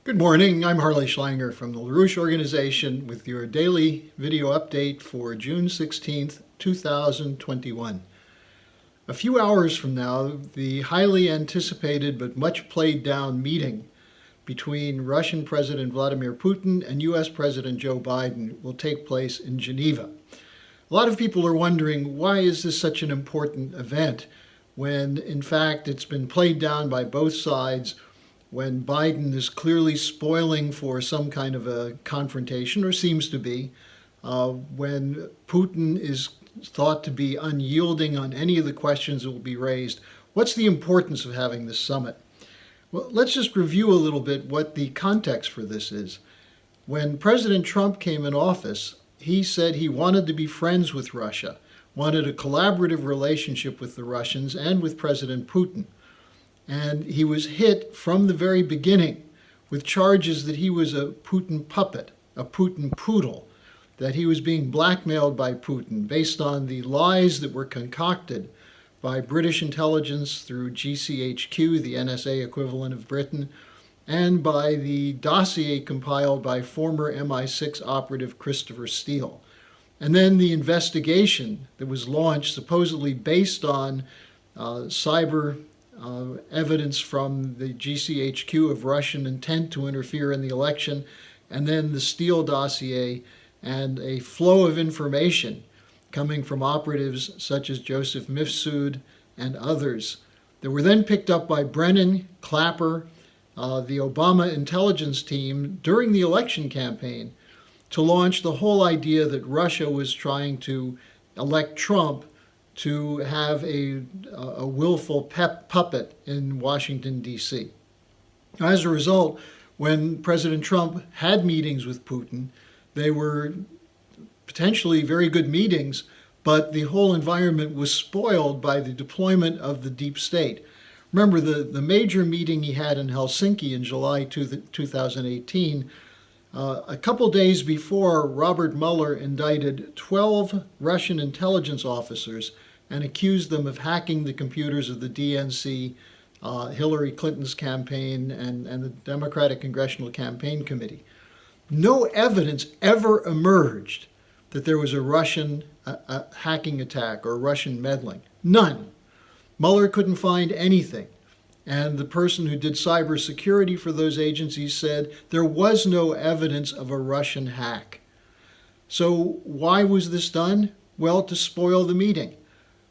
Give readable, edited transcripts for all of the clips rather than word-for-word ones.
Good morning. I'm Harley Schlanger from the LaRouche Organization with your daily video update for June 16th, 2021. A few hours from now, the highly anticipated but much played down meeting between Russian President Vladimir Putin and US President Joe Biden will take place in Geneva. A lot of people are wondering, why is this such an important event when in fact it's been played down by both sides, when Biden is clearly spoiling for some kind of a confrontation, or seems to be, when Putin is thought to be unyielding on any of the questions that will be raised. What's the importance of having this summit? Well, let's just review a little bit what the context for this is. When President Trump came in office, he said he wanted to be friends with Russia, wanted a collaborative relationship with the Russians and with President Putin. And he was hit from the very beginning with charges that he was a Putin puppet, a Putin poodle, that he was being blackmailed by Putin based on the lies that were concocted by British intelligence through GCHQ, the NSA equivalent of Britain, and by the dossier compiled by former MI6 operative Christopher Steele. And then the investigation that was launched supposedly based on cyber evidence from the GCHQ of Russian intent to interfere in the election, and then the Steele dossier and a flow of information coming from operatives such as Joseph Mifsud and others that were then picked up by Brennan, Clapper, the Obama intelligence team during the election campaign to launch the whole idea that Russia was trying to elect Trump to have a willful puppet in Washington, D.C. As a result, when President Trump had meetings with Putin, they were potentially very good meetings, but the whole environment was spoiled by the deployment of the deep state. Remember, the major meeting he had in Helsinki in July 2018, a couple days before, Robert Mueller indicted 12 Russian intelligence officers and accused them of hacking the computers of the DNC, Hillary Clinton's campaign, and the Democratic Congressional Campaign Committee. No evidence ever emerged that there was a Russian hacking attack or Russian meddling. None. Mueller couldn't find anything. And the person who did cybersecurity for those agencies said there was no evidence of a Russian hack. So why was this done? Well, to spoil the meeting.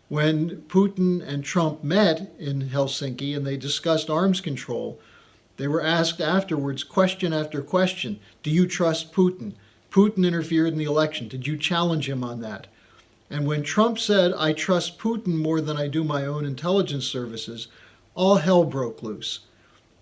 When Putin and Trump met in Helsinki and they discussed arms control, they were asked afterwards, question after question, do you trust Putin? Putin interfered in the election. Did you challenge him on that? And when Trump said, I trust Putin more than I do my own intelligence services, all hell broke loose.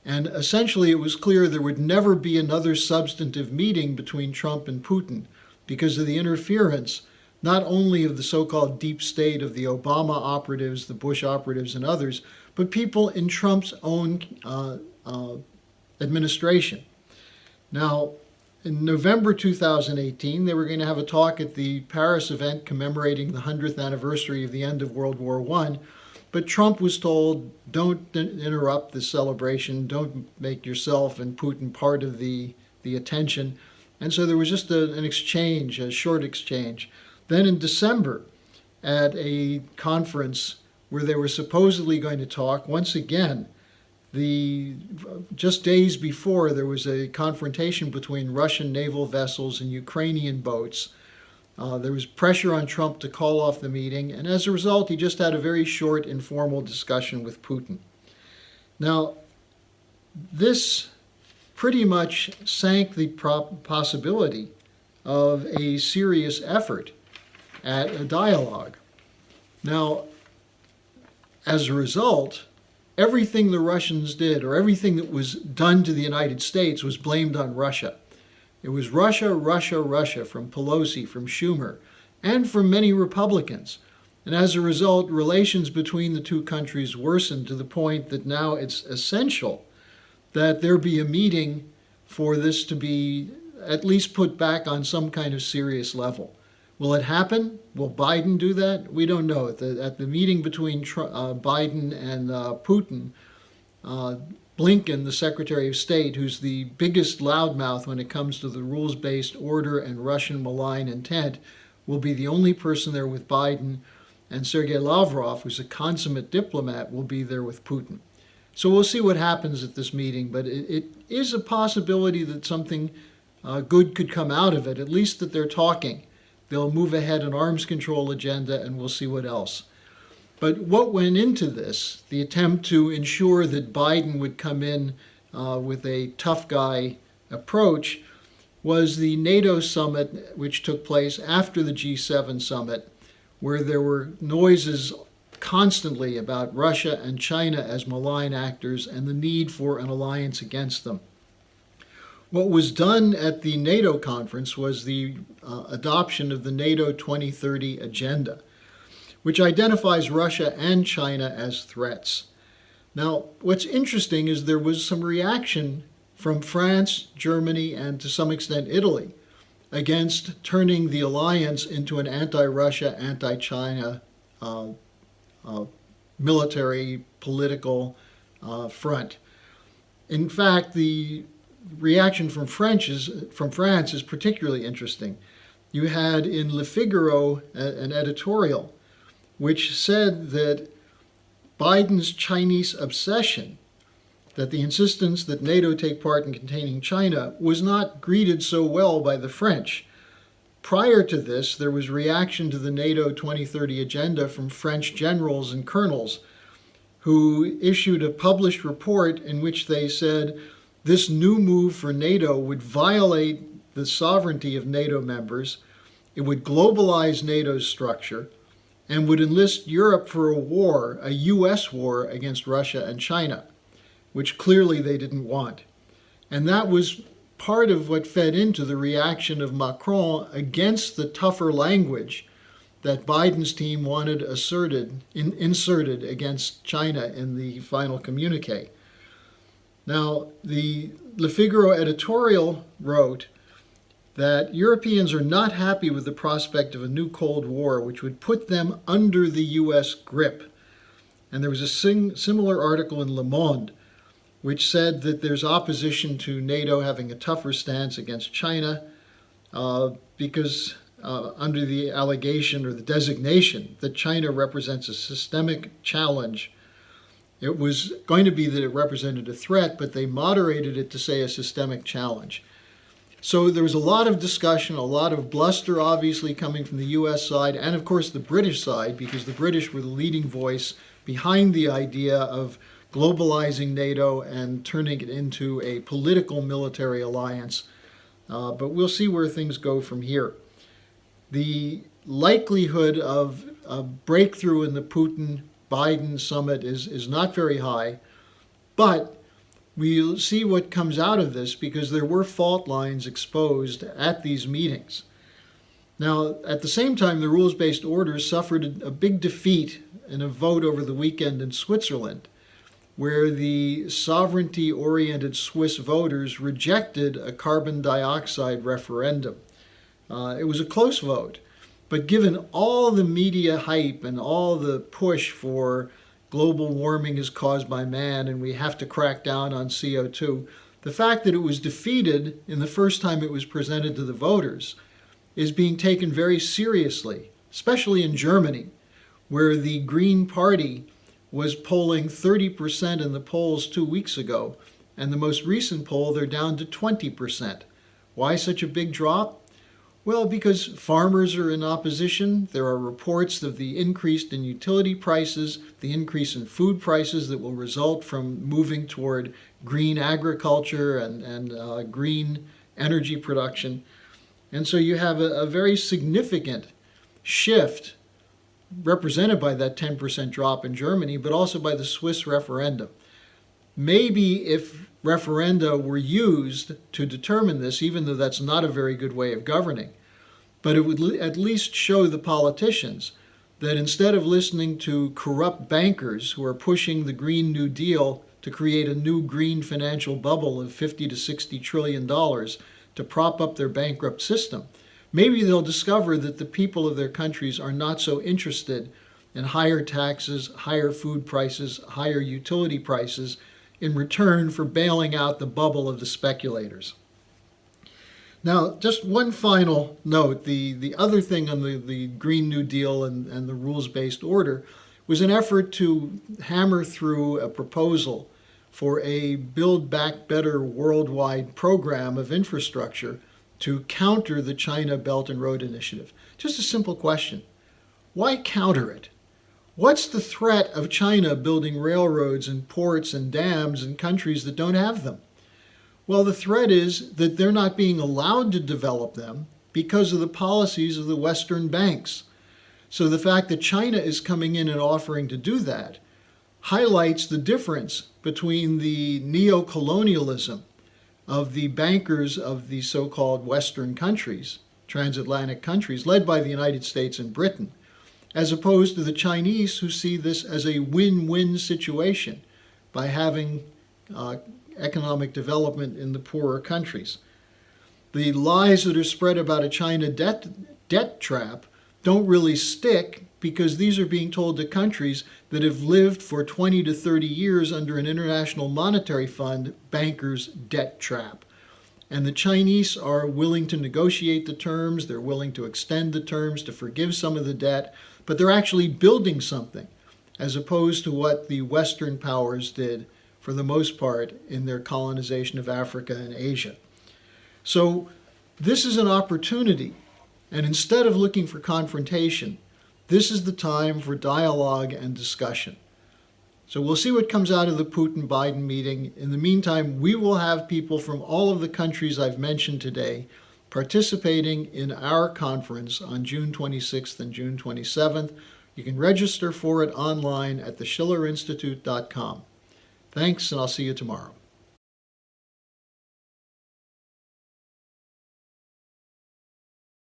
And essentially it was clear there would never be another substantive meeting between Trump and Putin because of the interference not only of the so-called deep state of the Obama operatives, the Bush operatives, and others, but people in Trump's own administration. Now, in November 2018, they were going to have a talk at the Paris event commemorating the 100th anniversary of the end of World War I, but Trump was told, don't interrupt the celebration, don't make yourself and Putin part of the attention. And so there was just an exchange, a short exchange. Then in December, at a conference where they were supposedly going to talk, once again, just days before, there was a confrontation between Russian naval vessels and Ukrainian boats. There was pressure on Trump to call off the meeting, and as a result, he just had a very short, informal discussion with Putin. Now, this pretty much sank the possibility of a serious effort at a dialogue. Now, as a result, everything the Russians did, or everything that was done to the United States, was blamed on Russia. It was Russia, Russia, Russia, from Pelosi, from Schumer, and from many Republicans. And as a result, relations between the two countries worsened to the point that now it's essential that there be a meeting for this to be at least put back on some kind of serious level. Will it happen? Will Biden do that? We don't know. At the meeting between Biden and Putin, Blinken, the Secretary of State, who's the biggest loudmouth when it comes to the rules-based order and Russian malign intent, will be the only person there with Biden, and Sergei Lavrov, who's a consummate diplomat, will be there with Putin. So we'll see what happens at this meeting, but it is a possibility that something good could come out of it, at least that they're talking. They'll move ahead an arms control agenda, and we'll see what else. But what went into this, the attempt to ensure that Biden would come in with a tough guy approach, was the NATO summit, which took place after the G7 summit, where there were noises constantly about Russia and China as malign actors and the need for an alliance against them. What was done at the NATO conference was the adoption of the NATO 2030 agenda, which identifies Russia and China as threats. Now, what's interesting is there was some reaction from France, Germany, and to some extent Italy against turning the alliance into an anti-Russia, anti-China military, political front. In fact, the reaction from France is particularly interesting. You had in Le Figaro an editorial which said that Biden's Chinese obsession, that the insistence that NATO take part in containing China, was not greeted so well by the French. Prior to this, there was reaction to the NATO 2030 agenda from French generals and colonels who issued a published report in which they said this new move for NATO would violate the sovereignty of NATO members, it would globalize NATO's structure, and would enlist Europe for a war, a U.S. war against Russia and China, which clearly they didn't want. And that was part of what fed into the reaction of Macron against the tougher language that Biden's team wanted inserted against China in the final communique. Now, the Le Figaro editorial wrote that Europeans are not happy with the prospect of a new Cold War, which would put them under the U.S. grip. And there was a similar article in Le Monde, which said that there's opposition to NATO having a tougher stance against China because under the allegation or the designation that China represents a systemic challenge. It was going to be that it represented a threat, but they moderated it to say a systemic challenge. So there was a lot of discussion, a lot of bluster, obviously, coming from the U.S. side, and of course the British side, because the British were the leading voice behind the idea of globalizing NATO and turning it into a political military alliance. But we'll see where things go from here. The likelihood of a breakthrough in the Putin-Biden summit is not very high, but we'll see what comes out of this because there were fault lines exposed at these meetings. Now, at the same time, the rules-based orders suffered a big defeat in a vote over the weekend in Switzerland, where the sovereignty-oriented Swiss voters rejected a carbon dioxide referendum. It was a close vote, but given all the media hype and all the push for global warming is caused by man and we have to crack down on CO2, the fact that it was defeated in the first time it was presented to the voters is being taken very seriously, especially in Germany, where the Green Party was polling 30% in the polls 2 weeks ago, and the most recent poll, they're down to 20%. Why such a big drop? Well, because farmers are in opposition. There are reports of the increase in utility prices, the increase in food prices that will result from moving toward green agriculture and green energy production. And so you have a very significant shift represented by that 10% drop in Germany, but also by the Swiss referendum. Maybe if referenda were used to determine this, even though that's not a very good way of governing, but it would at least show the politicians that instead of listening to corrupt bankers who are pushing the Green New Deal to create a new green financial bubble of $50 to $60 trillion to prop up their bankrupt system, maybe they'll discover that the people of their countries are not so interested in higher taxes, higher food prices, higher utility prices, in return for bailing out the bubble of the speculators. Now, just one final note. The other thing on the Green New Deal and the rules-based order was an effort to hammer through a proposal for a Build Back Better worldwide program of infrastructure to counter the China Belt and Road Initiative. Just a simple question. Why counter it? What's the threat of China building railroads and ports and dams in countries that don't have them? Well, the threat is that they're not being allowed to develop them because of the policies of the Western banks. So the fact that China is coming in and offering to do that highlights the difference between the neo-colonialism of the bankers of the so-called Western countries, transatlantic countries, led by the United States and Britain, as opposed to the Chinese, who see this as a win-win situation by having economic development in the poorer countries. The lies that are spread about a China debt trap don't really stick, because these are being told to countries that have lived for 20 to 30 years under an International Monetary Fund banker's debt trap. And the Chinese are willing to negotiate the terms, they're willing to extend the terms to forgive some of the debt, but they're actually building something, as opposed to what the Western powers did for the most part in their colonization of Africa and Asia. So this is an opportunity, and instead of looking for confrontation, this is the time for dialogue and discussion. So we'll see what comes out of the Putin-Biden meeting. In the meantime, we will have people from all of the countries I've mentioned today participating in our conference on June 26th and June 27th. You can register for it online at theschillerinstitute.com. Thanks, and I'll see you tomorrow.